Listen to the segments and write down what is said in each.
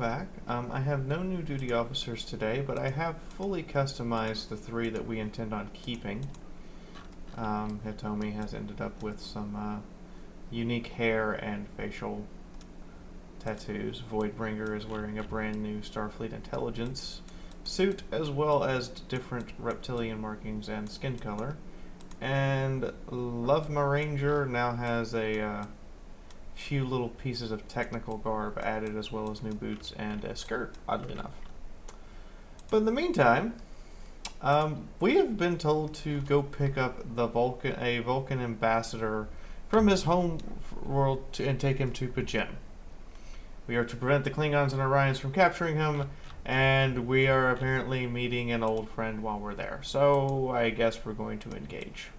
back. I have no new duty officers today, but I have fully customized the 3 that we intend on keeping. Hitomi has ended up with some unique hair and facial tattoos. Voidbringer is wearing a brand new Starfleet Intelligence suit, as well as different reptilian markings and skin color. And Love Ranger now has a few little pieces of technical garb added, as well as new boots and a skirt, oddly enough. But in the meantime, we have been told to go pick up a Vulcan ambassador from his home world and take him to Pajem. We are to prevent the Klingons and Orions from capturing him, and we are apparently meeting an old friend while we're there. So I guess we're going to engage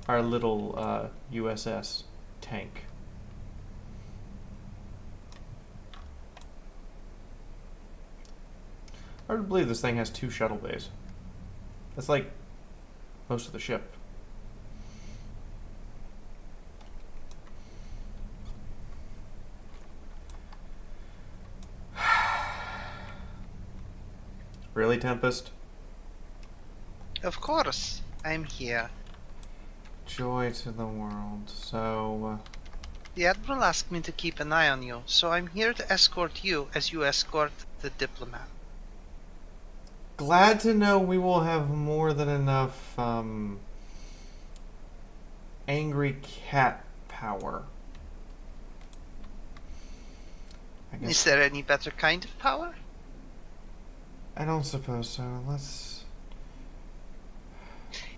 our little USS tank. Hard to believe this thing has 2 shuttle bays. That's like most of the ship. Really, Tempest? Of course, I'm here. Joy to the world. So, The Admiral asked me to keep an eye on you, so I'm here to escort you as you escort the diplomat. glad to know we will have more than enough, angry cat power. I guess. Is there any better kind of power? I don't suppose so. Let's...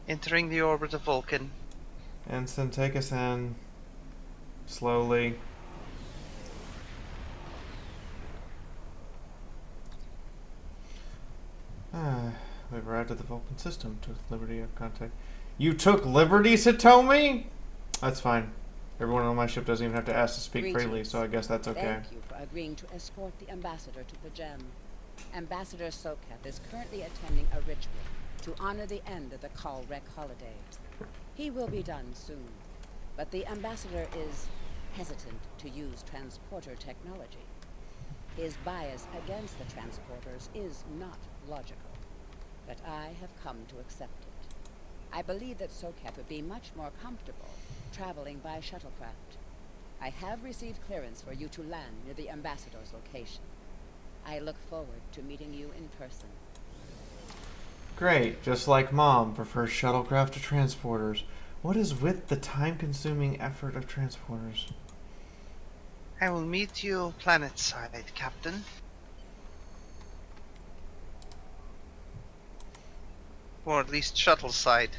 Entering the orbit of Vulcan. Ensign, take us in. Slowly. We've arrived at the Vulcan system. Took liberty of contact. You took liberty, Satomi? That's fine. Everyone on my ship doesn't even have to ask to speak freely, so I guess that's okay. Thank you for agreeing to escort the ambassador to the gem. Ambassador Soketh is currently attending a ritual to honor the end of the Kalrek holiday. He will be done soon, but the ambassador is hesitant to use transporter technology. His bias against the transporters is not logical, but I have come to accept it. I believe that Soketh would be much more comfortable traveling by shuttlecraft. I have received clearance for you to land near the ambassador's location. I look forward to meeting you in person. Great, just like Mom prefers shuttlecraft to transporters. What is with the time-consuming effort of transporters? I will meet you planet side, Captain. Or at least shuttle side.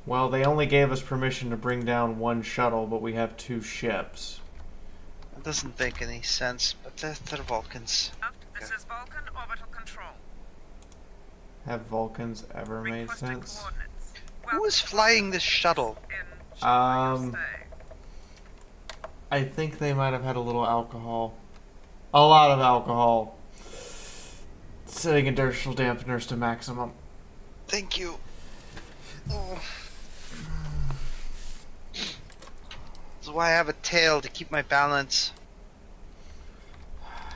Well, they only gave us permission to bring down 1 shuttle, but we have 2 ships. It doesn't make any sense, but they're Vulcans. This is Vulcan Orbital Control. Have Vulcans ever made Requesting sense? coordinates. Who is flying this shuttle? I think they might have had a little alcohol. A lot of alcohol. Setting inertial dampeners to maximum. Thank you. Oh. That's why I have a tail, to keep my balance.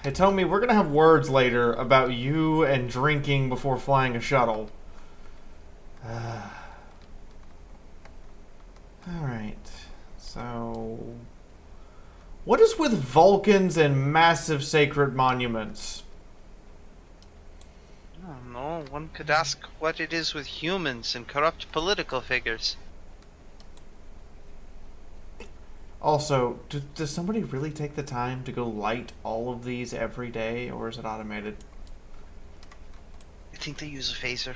Hey, tell me, we're gonna have words later about you and drinking before flying a shuttle. Alright, so... What is with Vulcans and massive sacred monuments? I don't know. One could ask what it is with humans and corrupt political figures. Also, does somebody really take the time to go light all of these every day, or is it automated? I think they use a phaser.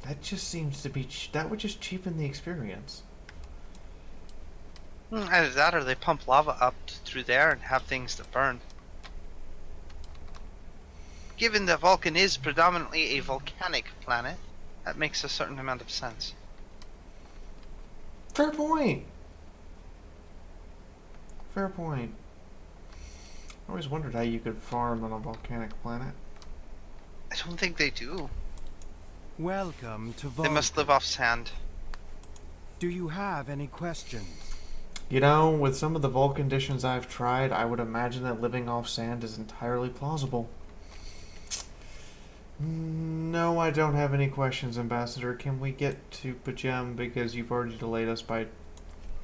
That just seems to be... that would just cheapen the experience. Either that or they pump lava up through there and have things that burn. Given that Vulcan is predominantly a volcanic planet, that makes a certain amount of sense. Fair point. Fair point. I always wondered how you could farm on a volcanic planet. I don't think they do. Welcome to They Vulcan. must live off sand. Do you have any questions? You know, with some of the Vulcan conditions I've tried, I would imagine that living off sand is entirely plausible. No, I don't have any questions, Ambassador. Can we get to Pajem because you've already delayed us by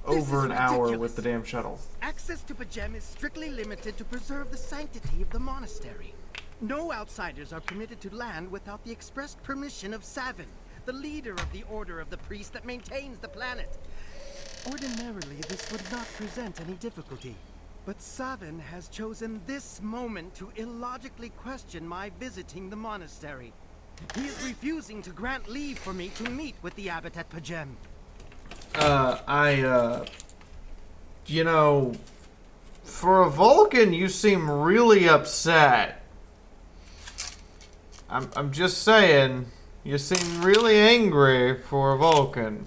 over an hour with the damn shuttle? Access to Pajem is strictly limited to preserve the sanctity of the monastery. No outsiders are permitted to land without the expressed permission of Savin, the leader of the Order of the Priest that maintains the planet. Ordinarily, this would not present any difficulty. But Savin has chosen this moment to illogically question my visiting the monastery. He is refusing to grant leave for me to meet with the abbot at Pajem. You know, for a Vulcan, you seem really upset. I'm just saying, you seem really angry for a Vulcan.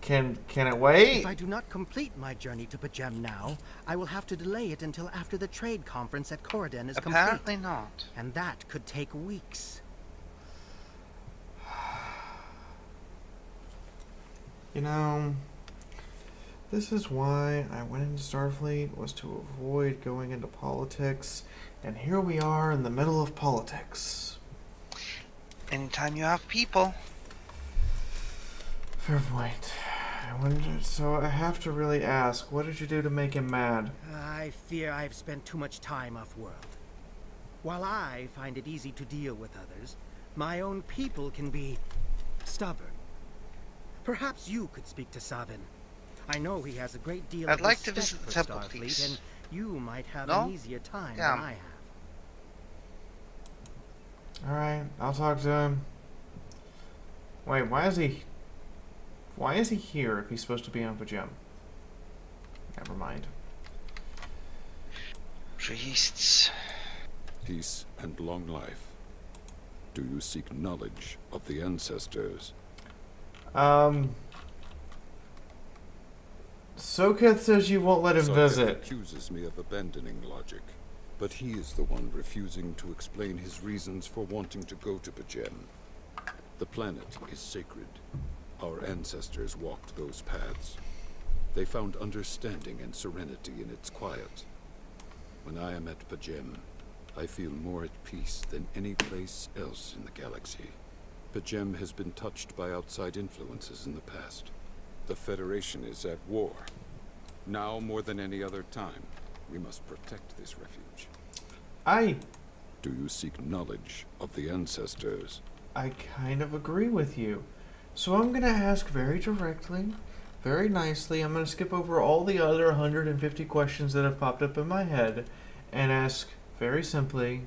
Can it wait? If I do not complete my journey to Pajem now, I will have to delay it until after the trade conference at Corridon is complete. Apparently not. And that could take weeks. You know, this is why I went into Starfleet, was to avoid going into politics, and here we are in the middle of politics. Anytime you have people. Fair point. So I have to really ask, what did you do to make him mad? I fear I've spent too much time off-world. While I find it easy to deal with others, my own people can be stubborn. Perhaps you could speak to Savin. I know he has a great deal I'd of like to respect visit the for temple, Starfleet, please. and you might have No? an easier time Yeah. than I have. Alright, I'll talk to him. Wait, why is he here if he's supposed to be on Pajem? Never mind. Priests. Peace and long life. Do you seek knowledge of the ancestors? Soketh says you won't let him Soketh visit. accuses me of abandoning logic, but he is the one refusing to explain his reasons for wanting to go to Pajem. The planet is sacred. Our ancestors walked those paths. They found understanding and serenity in its quiet. When I am at Pajem, I feel more at peace than any place else in the galaxy. Pajem has been touched by outside influences in the past. The Federation is at war. Now more than any other time, we must protect this refuge. Do you seek knowledge of the ancestors? I kind of agree with you. So I'm going to ask very directly, very nicely. I'm going to skip over all the other 150 questions that have popped up in my head and ask very simply,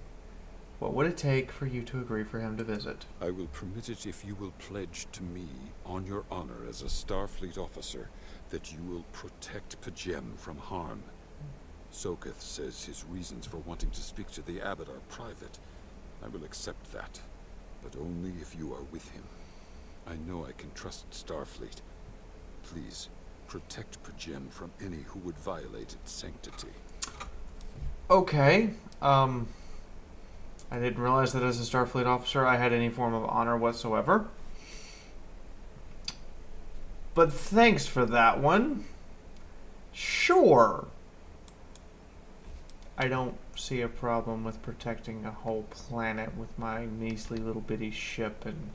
what would it take for you to agree for him to visit? I will permit it if you will pledge to me, on your honor as a Starfleet officer, that you will protect Pajem from harm. Soketh says his reasons for wanting to speak to the abbot are private. I will accept that, but only if you are with him. I know I can trust Starfleet. Please, protect Pajem from any who would violate its sanctity. Okay, I didn't realize that as a Starfleet officer I had any form of honor whatsoever. But thanks for that one. Sure. I don't see a problem with protecting a whole planet with my measly little bitty ship and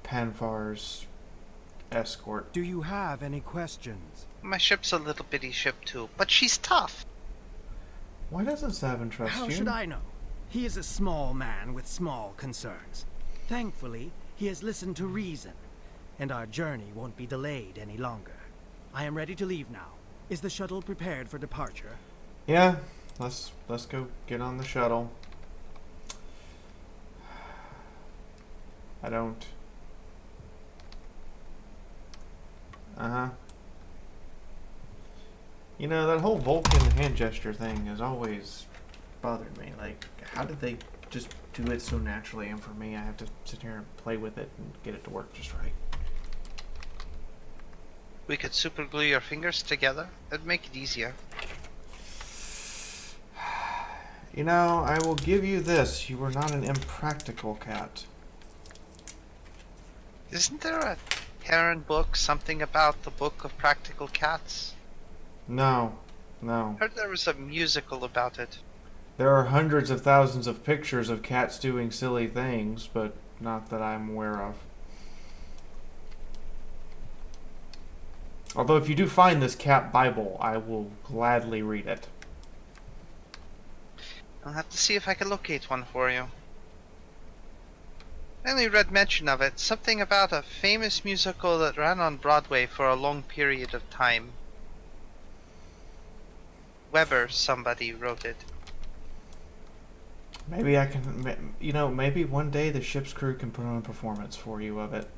Panfar's escort. Do you have any questions? My ship's a little bitty ship too, but she's tough. Why doesn't Savin trust How you? should I know? He is a small man with small concerns. Thankfully, he has listened to reason, and our journey won't be delayed any longer. I am ready to leave now. Is the shuttle prepared for departure? Yeah, let's go get on the shuttle. I don't. You know, that whole Vulcan hand gesture thing has always bothered me. Like, how did they just do it so naturally? And for me, I have to sit here and play with it and get it to work just right. We could superglue your fingers together. It'd make it easier. You know, I will give you this. You were not an impractical cat. Isn't there a Heron book, something about the Book of Practical Cats? No, no. Heard there was a musical about it. There are hundreds of thousands of pictures of cats doing silly things, but not that I'm aware of. Although if you do find this cat Bible, I will gladly read it. I'll have to see if I can locate one for you. I only read mention of it. Something about a famous musical that ran on Broadway for a long period of time. Weber, somebody wrote it. Maybe I can, you know, maybe one day the ship's crew can put on a performance for you of it.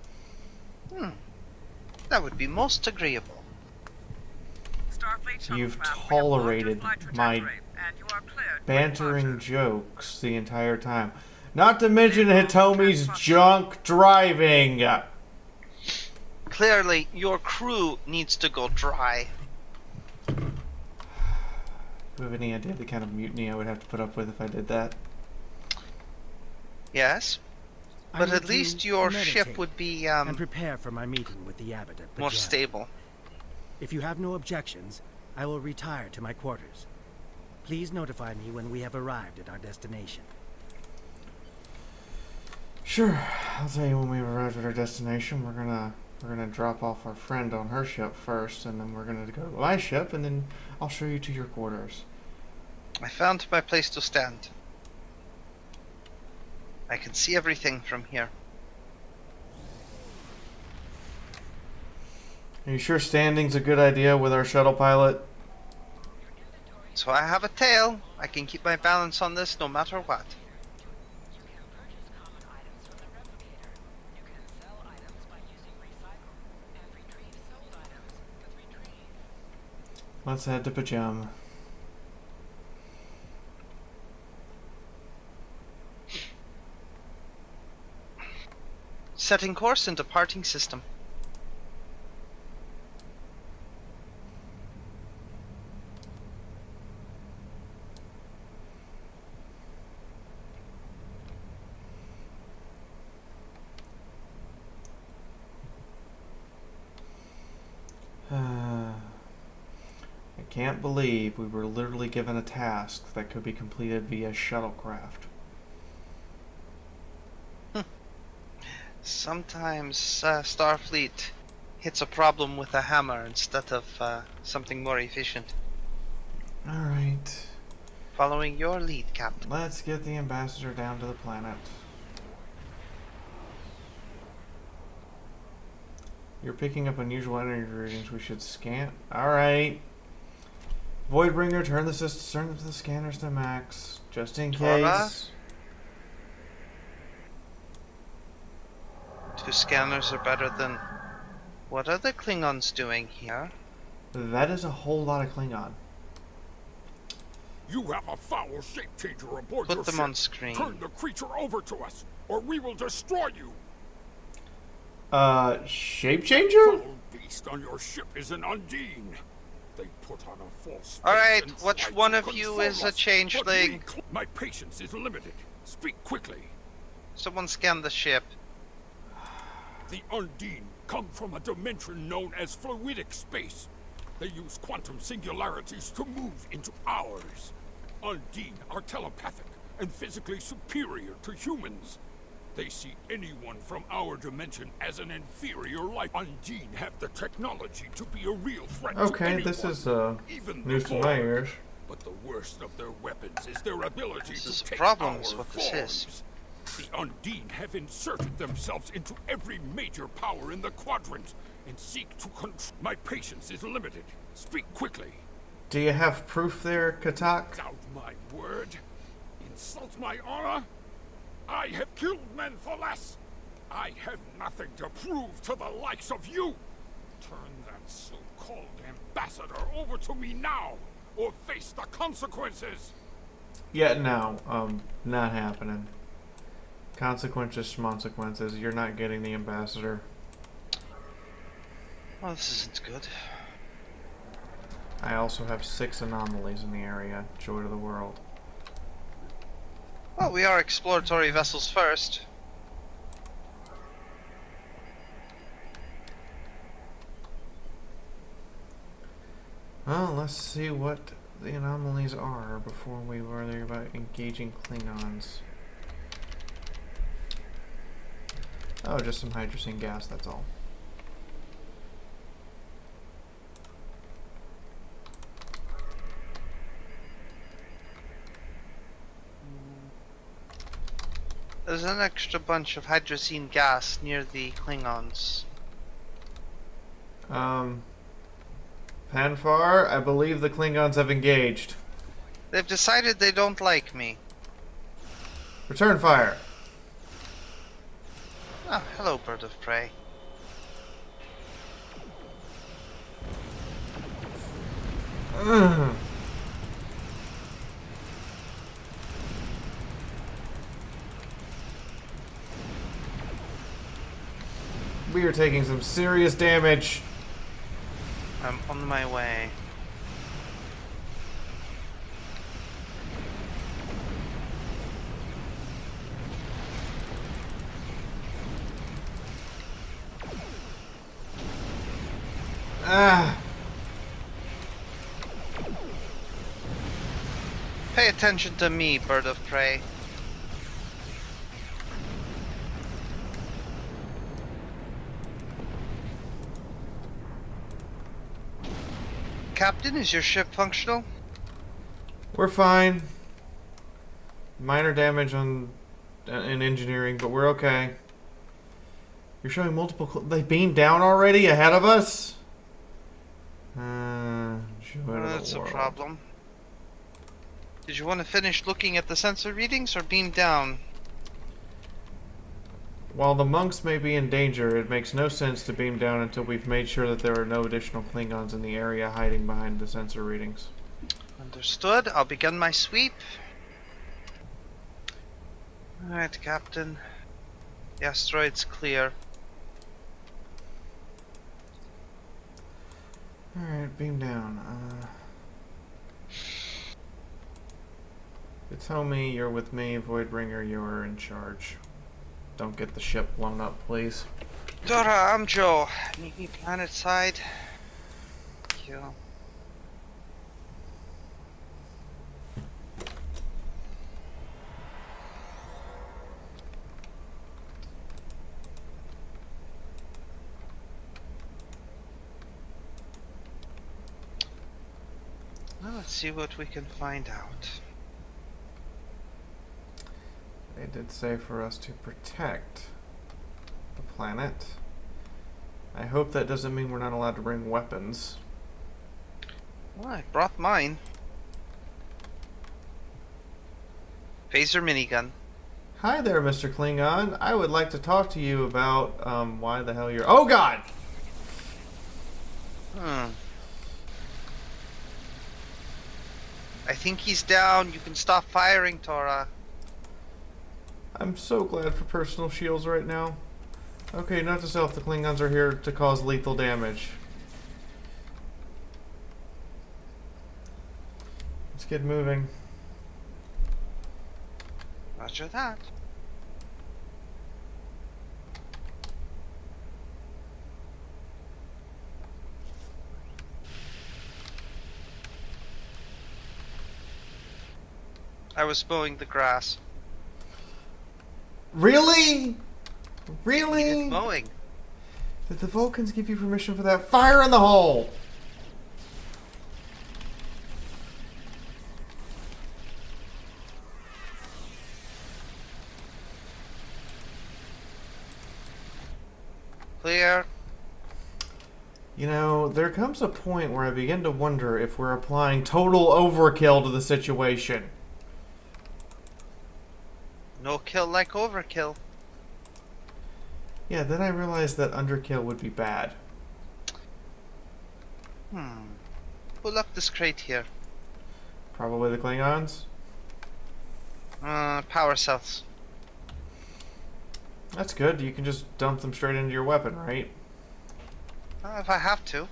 That would be most agreeable. Starfleet You've shuttlecraft, we have tolerated marked your flight my trajectory, and you are cleared for bantering departure. jokes the entire time. Not to mention Hitomi's junk driving. Clearly, your crew needs to go dry. Do you have any idea the kind of mutiny I would have to put up with if I did that? Yes, I but need at to least your ship meditate would be and prepare for my meeting with the abbot at more Bajan. stable. If you have no objections, I will retire to my quarters. Please notify me when we have arrived at our destination. Sure, I'll tell you when we've arrived at our destination. We're gonna drop off our friend on her ship first, and then we're gonna go to my ship, and then I'll show you to your quarters. I found my place to stand. I can see everything from here. Are you sure standing's a good idea with our shuttle pilot? So I have a tail. I can keep my balance on this no matter what. Let's head to Pajam. Setting course and departing system. I can't believe we were literally given a task that could be completed via shuttlecraft. Sometimes Starfleet hits a problem with a hammer instead of something more efficient. Alright, Following your lead, Captain. let's get the ambassador down to the planet. You're picking up unusual energy readings. We should scan. Alright. Voidbringer, turn the scanners to max, just in Fiaura? case. 2 scanners are better than... What are the Klingons doing here? That is a whole lot of Klingon. You have a foul shape-changer aboard Put your them ship. on screen. Turn the creature over to us, or we will destroy you. Shapechanger? Foul beast on your ship is an Undine. They put on a false face Alright, and which try one to of you control is a us, changeling? but my patience is limited. Speak quickly. Someone scan the ship. The Undine come from a dimension known as fluidic space. They use quantum singularities to move into ours. Undine are telepathic and physically superior to humans. They see anyone from our dimension as an inferior life. Undine have the technology to be a real threat to Okay, anyone, this is even news the to my Void. ears. But the worst of their weapons is their ability This to is a take problem, our is what this forms. is. The Undine have inserted themselves into every major power in the quadrant and seek to control. My patience is limited. Speak quickly. Do you have proof there, Katak? Doubt my word. Insult my honor. I have killed men for less. I have nothing to prove to the likes of you. Turn that so-called ambassador over to me now, or face the consequences. Yeah, no, not happening. Consequences, schmonsequences. You're not getting the ambassador. Well, this isn't good. I also have 6 anomalies in the area. Joy to the world. Well, we are exploratory vessels first. Well, let's see what the anomalies are before we worry about engaging Klingons. Oh, just some hydrogen gas, that's all. There's an extra bunch of hydrazine gas near the Klingons. Panfar, I believe the Klingons have engaged. They've decided they don't like me. Return fire. Oh, hello, bird of prey. Ugh. We are taking some serious damage. I'm on my way. Ah. Pay attention to me, bird of prey. Captain, is your ship functional? We're fine. Minor damage on in engineering, but we're okay. You're showing multiple. They beamed down already ahead of us. Joy of the That's a world. problem. Did you want to finish looking at the sensor readings or beam down? While the monks may be in danger, it makes no sense to beam down until we've made sure that there are no additional Klingons in the area hiding behind the sensor readings. Understood. I'll begin my sweep. Alright, Captain. The asteroid's clear. Alright, beam down. You tell me you're with me, Voidbringer, you're in charge. Don't get the ship blown up, please. Dora, I'm Joe. Meet me planet side. Thank you. Well, let's see what we can find out. They did say for us to protect the planet. I hope that doesn't mean we're not allowed to bring weapons. Well, I brought mine. Phaser minigun. Hi there, Mr. Klingon. I would like to talk to you about why the hell you're. Oh God! I think he's down. You can stop firing, Tora. I'm so glad for personal shields right now. Okay, note to self: the Klingons are here to cause lethal damage. Let's get moving. Roger that. I was mowing the grass. Really? Really? Needed mowing. Did the Vulcans give you permission for that? Fire in the hole! Clear. You know, there comes a point where I begin to wonder if we're applying total overkill to the situation. No kill like overkill. Yeah, then I realized that underkill would be bad. Pull up this crate here. Probably the Klingons? Power cells. That's good. You can just dump them straight into your weapon, right? If I have to.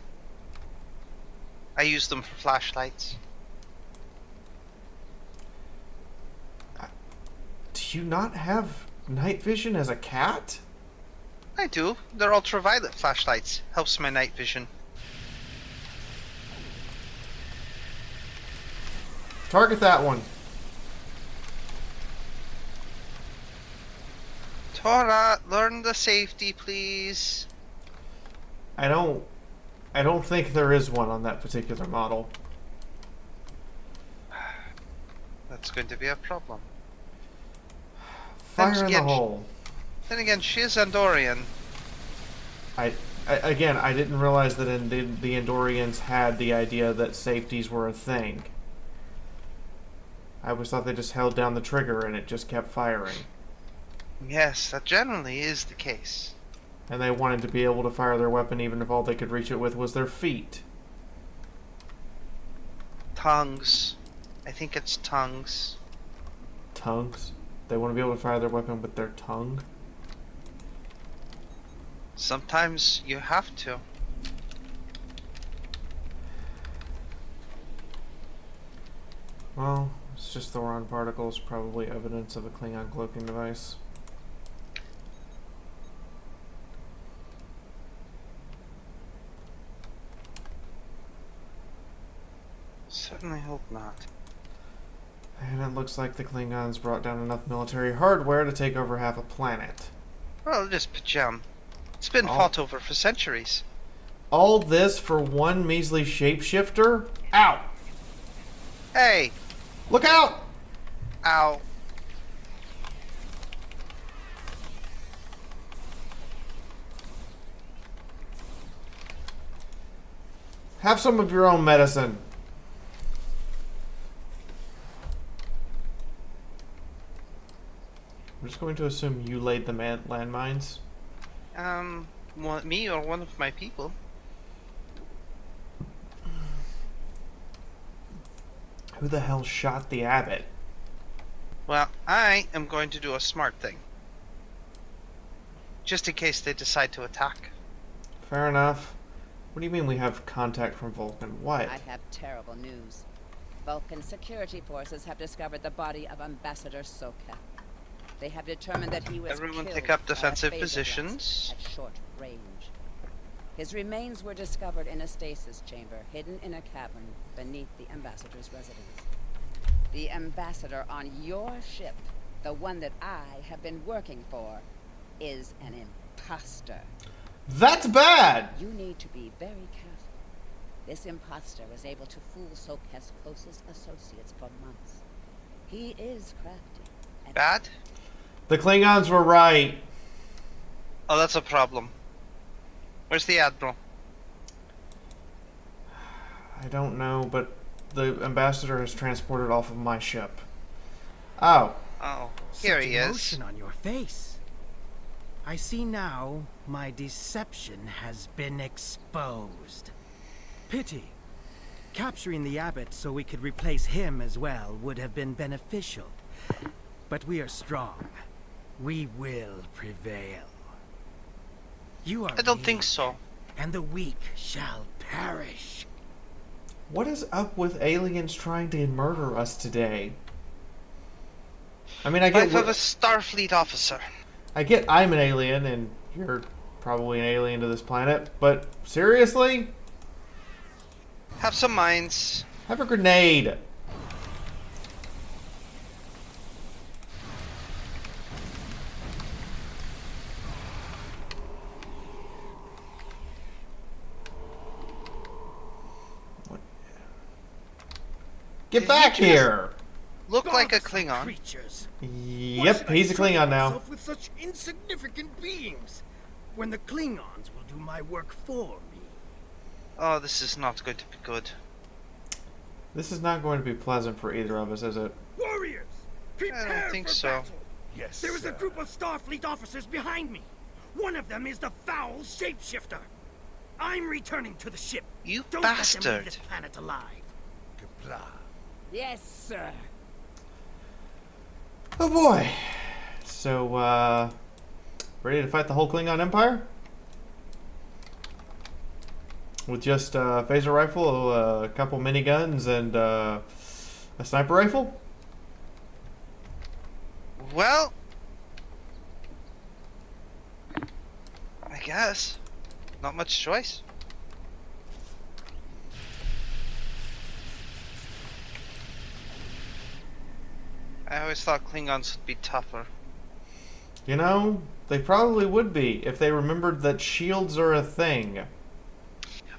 I use them for flashlights. Do you not have night vision as a cat? I do. They're ultraviolet flashlights. Helps my night vision. Target that one. Tora, learn the safety, please. I don't think there is one on that particular model. That's going to be a problem. Fire in the hole. Then again, she is Andorian. I didn't realize that the Andorians had the idea that safeties were a thing. I always thought they just held down the trigger and it just kept firing. Yes, that generally is the case. And they wanted to be able to fire their weapon even if all they could reach it with was their feet. Tongues. I think it's tongues. Tongues? They want to be able to fire their weapon with their tongue? Sometimes you have to. Well, it's just Thoron particles, probably evidence of a Klingon cloaking device. Certainly hope not. And it looks like the Klingons brought down enough military hardware to take over half a planet. Well, just Pajam. It's been fought over for centuries. All this for one measly shapeshifter? Ow! Hey! Look out! Ow. Have some of your own medicine. I'm just going to assume you laid the landmines. Me or one of my people. Who the hell shot the abbot? Well, I am going to do a smart thing. Just in case they decide to attack. Fair enough. What do you mean we have contact from Vulcan? What? I have terrible news. Vulcan security forces have discovered the body of Ambassador Soka. They have determined that he was Everyone killed take up by a defensive phaser positions. blast at short range. His remains were discovered in a stasis chamber hidden in a cavern beneath the Ambassador's residence. The Ambassador on your ship, the one that I have been working for, is an imposter. That's bad! You need to be very careful. This imposter was able to fool Soka's closest associates for months. He is crafty. And Bad? The Klingons were right. Oh, that's a problem. Where's the Admiral? I don't know, but the Ambassador has transported off of my ship. Oh. Oh, here Such he is. emotion on your face. I see now my deception has been exposed. Pity. Capturing the abbot so we could replace him as well would have been beneficial. But we are strong. We will prevail. You are I don't think weak, so. and the weak shall perish. What is up with aliens trying to murder us today? I mean, I Life get of a Starfleet officer. I'm an alien and you're probably an alien to this planet, but seriously? Have some minds. Have a grenade. What? Get back here! Look like a Bothersome Klingon. creatures. Yep, he's a Klingon now. Myself with such insignificant beings, when the Klingons will do my work for me. Oh, this is not going to be good. This is not going to be pleasant for either of us, is it? Warriors, prepare think for so. battle. Yes, There is a sir. group of Starfleet officers behind me. One of them is the foul shapeshifter. I'm returning to the ship. You Don't let them bastard. leave this planet alive. Kapla. yes, sir. Oh boy. So, ready to fight the whole Klingon Empire? With just a phaser rifle, a couple miniguns, and a sniper rifle? Well, I guess. Not much choice. I always thought Klingons would be tougher. You know, they probably would be if they remembered that shields are a thing.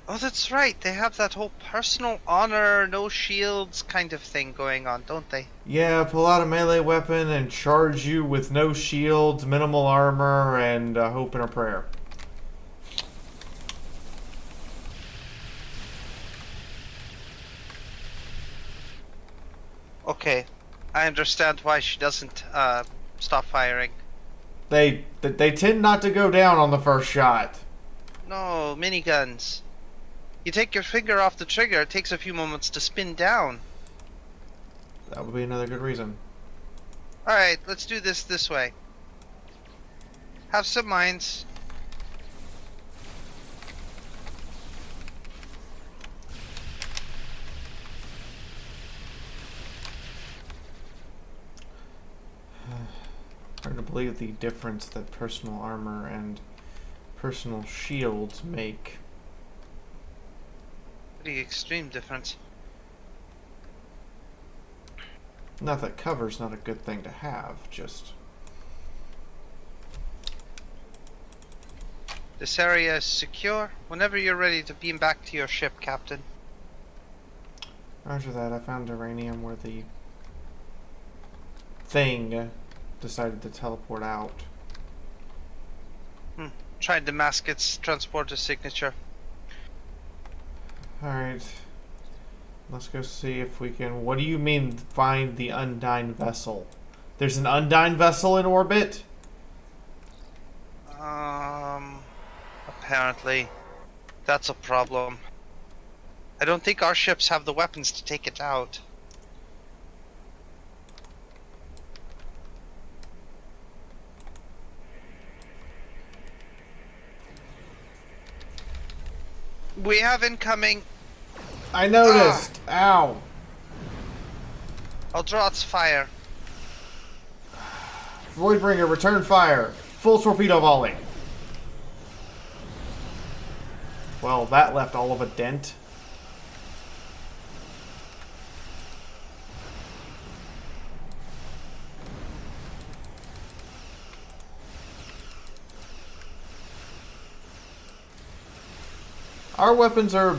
Oh, that's right. They have that whole personal honor, no shields kind of thing going on, don't they? Yeah, pull out a melee weapon and charge you with no shields, minimal armor, and a hope and a prayer. Okay, I understand why she doesn't stop firing. They tend not to go down on the first shot. No, miniguns. You take your finger off the trigger, it takes a few moments to spin down. That would be another good reason. Alright, let's do this way. Have some mines. Hard to believe the difference that personal armor and personal shields make. Pretty extreme difference. Not that cover's not a good thing to have, just... This area is secure. Whenever you're ready to beam back to your ship, Captain. Roger that, I found uranium where the thing decided to teleport out. Tried to mask its transporter signature. Alright. Let's go see if we can... What do you mean, find the Undyne vessel? There's an Undyne vessel in orbit? Apparently. That's a problem. I don't think our ships have the weapons to take it out. We have incoming. I noticed! Ow! I'll draw its fire. Voidbringer, return fire! Full torpedo volley! Well, that left all of a dent. Our weapons are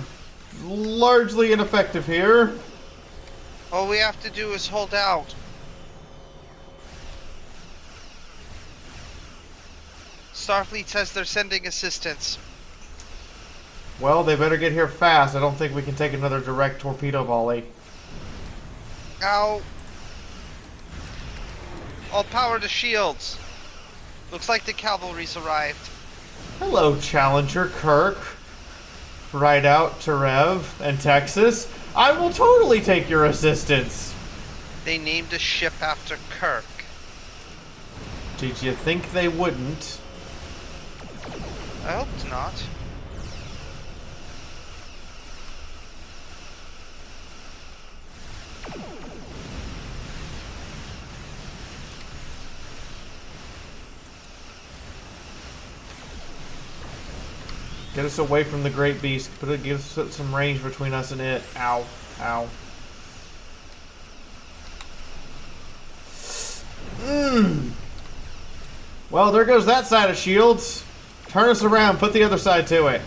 largely ineffective here. All we have to do is hold out. Starfleet says they're sending assistance. Well, they better get here fast. I don't think we can take another direct torpedo volley. Ow. All power to shields. Looks like the cavalry's arrived. Hello, Challenger Kirk. Right out to Rev and Texas. I will totally take your assistance. They named a ship after Kirk. Did you think they wouldn't? I hoped not. Get us away from the Great Beast. Give us some range between us and it. Ow. Ow. Well, there goes that side of shields. Turn us around. Put the other side to it.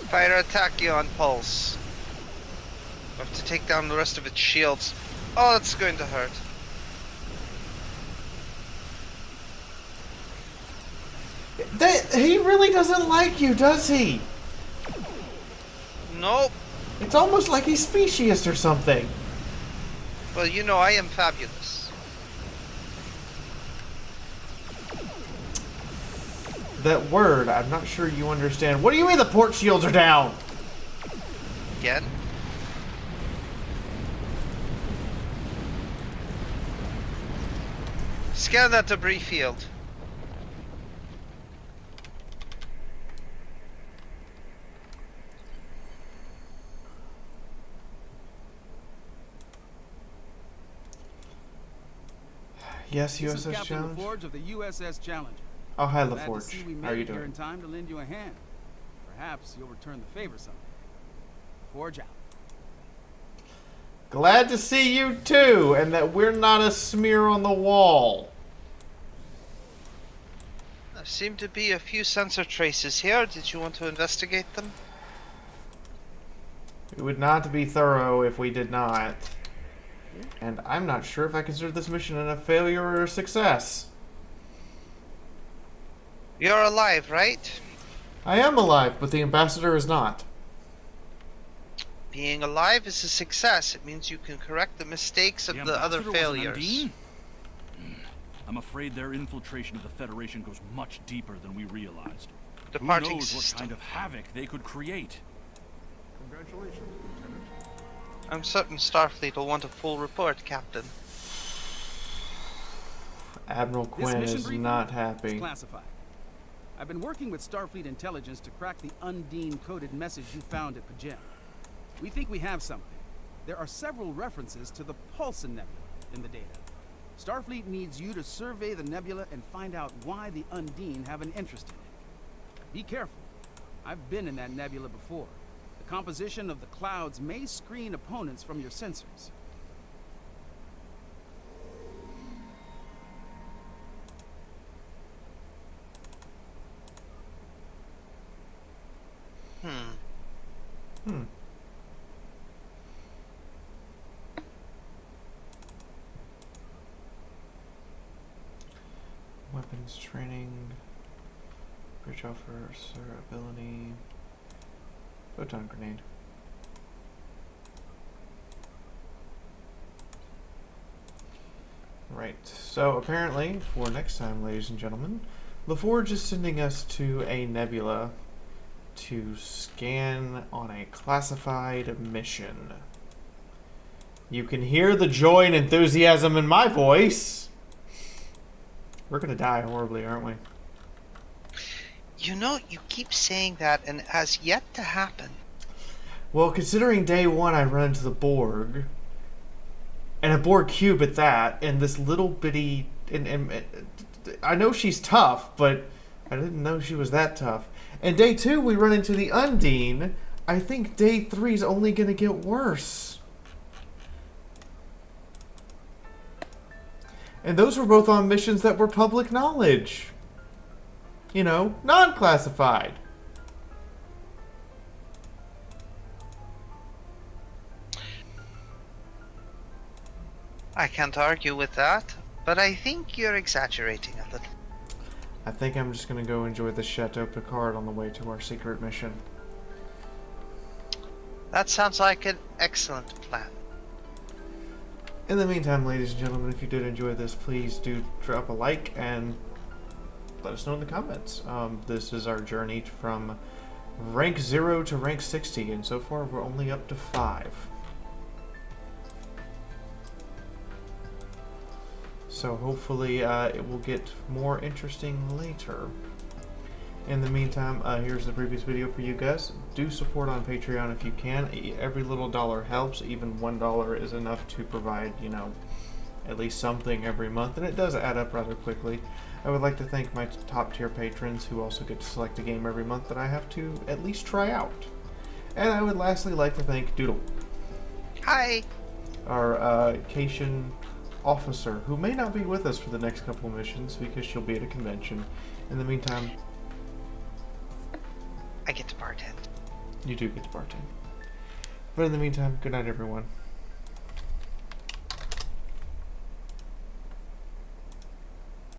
Fire attack you on pulse. We have to take down the rest of its shields. Oh, that's going to hurt. He really doesn't like you, does he? Nope. It's almost like he's speciest or something. Well, you know I am fabulous. That word, I'm not sure you understand. What do you mean the port shields are down? Again? Scan that debris field. Yes, This is USS Captain Challenge? LaForge of the USS Challenger. Oh, hi, Glad to see we LaForge. made How are you it here in doing? time to lend you a hand. Perhaps you'll return the favor someday. Forge out. Glad to see you too, and that we're not a smear on the wall. There seem to be a few sensor traces here. Did you want to investigate them? We would not be thorough if we did not. And I'm not sure if I consider this mission a failure or a success. You're alive, right? I am alive, but the ambassador is not. Being alive is a success. It means you can correct the mistakes of the other ambassador was an failures. Undine? I'm afraid their infiltration of the Federation goes much deeper than we realized. Departing Who knows what system. kind of havoc they could create? Congratulations, Lieutenant. I'm certain Starfleet will want a full report, Captain. Admiral Quinn mission is briefing not is happy. classified. I've been working with Starfleet intelligence to crack the Undine coded message you found at Pajem. We think we have something. There are several references to the Pulsar Nebula in the data. Starfleet needs you to survey the nebula and find out why the Undine have an interest in it. Be careful. I've been in that nebula before. The composition of the clouds may screen opponents from your sensors. Weapons training, bridge officer ability, photon grenade. Right, so apparently, for next time, ladies and gentlemen, LaForge is sending us to a nebula to scan on a classified mission. You can hear the joy and enthusiasm in my voice. We're gonna die horribly, aren't we? You know, you keep saying that and it has yet to happen. Well, considering day one I run into the Borg, and a Borg cube at that, and this little bitty... And I know she's tough, but I didn't know she was that tough. And day two we run into the Undine. I think day three's only gonna get worse. And those were both on missions that were public knowledge. You know, non-classified. I can't argue with that, but I think you're exaggerating a little. I think I'm just gonna go enjoy the Chateau Picard on the way to our secret mission. That sounds like an excellent plan. In the meantime, ladies and gentlemen, if you did enjoy this, please do drop a like and let us know in the comments. This is our journey from rank 0 to rank 60, and so far we're only up to 5. So hopefully it will get more interesting later. In the meantime, here's the previous video for you guys. Do support on Patreon if you can. Every little dollar helps. Even $1 is enough to provide, you know, at least something every month, and it does add up rather quickly. I would like to thank my top tier patrons who also get to select a game every month that I have to at least try out. And I would lastly like to thank Doodle. Hi! Our Cation officer, who may not be with us for the next couple missions because she'll be at a convention. In the meantime, I get to bartend. you do get to bartend. But in the meantime, good night, everyone.